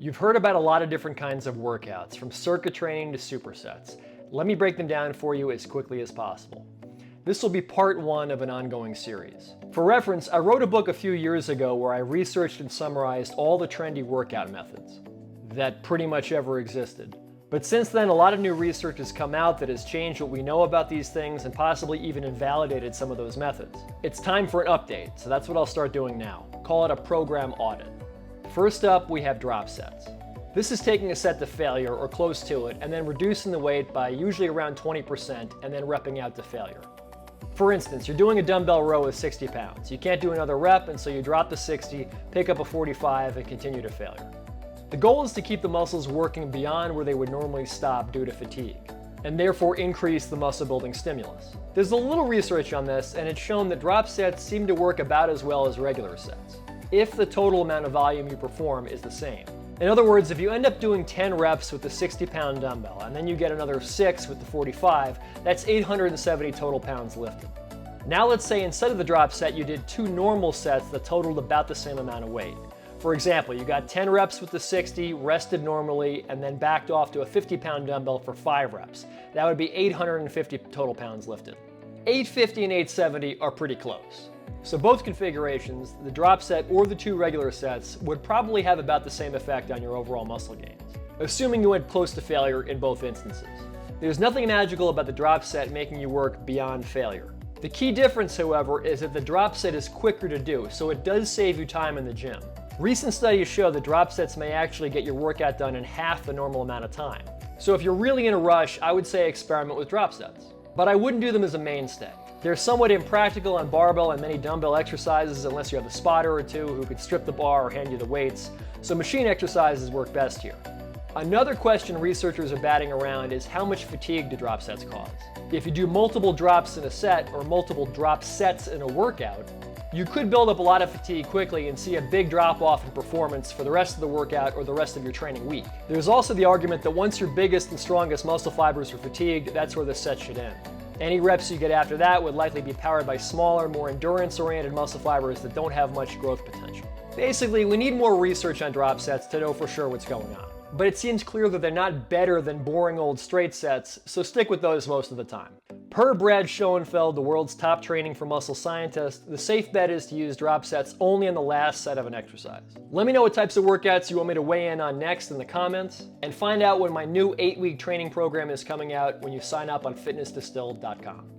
You've heard about a lot of different kinds of workouts, from circuit training to supersets. Let me break them down for you as quickly as possible. This will be part one of an ongoing series. For reference, I wrote a book a few years ago where I researched and summarized all the trendy workout methods that pretty much ever existed. But since then, a lot of new research has come out that has changed what we know about these things and possibly even invalidated some of those methods. It's time for an update, so that's what I'll start doing now. Call it a program audit. First up, we have drop sets. This is taking a set to failure or close to it and then reducing the weight by usually around 20% and then repping out to failure. For instance, you're doing a dumbbell row with 60 pounds. You can't do another rep, and so you drop the 60, pick up a 45, and continue to failure. The goal is to keep the muscles working beyond where they would normally stop due to fatigue, and therefore increase the muscle building stimulus. There's a little research on this, and it's shown that drop sets seem to work about as well as regular sets, if the total amount of volume you perform is the same. In other words, if you end up doing 10 reps with the 60-pound dumbbell, and then you get another 6 with the 45, that's 870 total pounds lifted. Now let's say instead of the drop set, you did 2 normal sets that totaled about the same amount of weight. For example, you got 10 reps with the 60, rested normally, and then backed off to a 50-pound dumbbell for 5 reps. That would be 850 total pounds lifted. 850 and 870 are pretty close. So both configurations, the drop set or the 2 regular sets, would probably have about the same effect on your overall muscle gains, assuming you went close to failure in both instances. There's nothing magical about the drop set making you work beyond failure. The key difference, however, is that the drop set is quicker to do, so it does save you time in the gym. Recent studies show that drop sets may actually get your workout done in half the normal amount of time. So if you're really in a rush, I would say experiment with drop sets. But I wouldn't do them as a mainstay. They're somewhat impractical on barbell and many dumbbell exercises unless you have a spotter or two who could strip the bar or hand you the weights, so machine exercises work best here. Another question researchers are batting around is how much fatigue do drop sets cause? If you do multiple drops in a set or multiple drop sets in a workout, you could build up a lot of fatigue quickly and see a big drop off in performance for the rest of the workout or the rest of your training week. There's also the argument that once your biggest and strongest muscle fibers are fatigued, that's where the set should end. Any reps you get after that would likely be powered by smaller, more endurance-oriented muscle fibers that don't have much growth potential. Basically, we need more research on drop sets to know for sure what's going on. But it seems clear that they're not better than boring old straight sets, so stick with those most of the time. Per Brad Schoenfeld, the world's top training for muscle scientist, the safe bet is to use drop sets only in the last set of an exercise. Let me know what types of workouts you want me to weigh in on next in the comments, and find out when my new 8-week training program is coming out when you sign up on fitnessdistilled.com.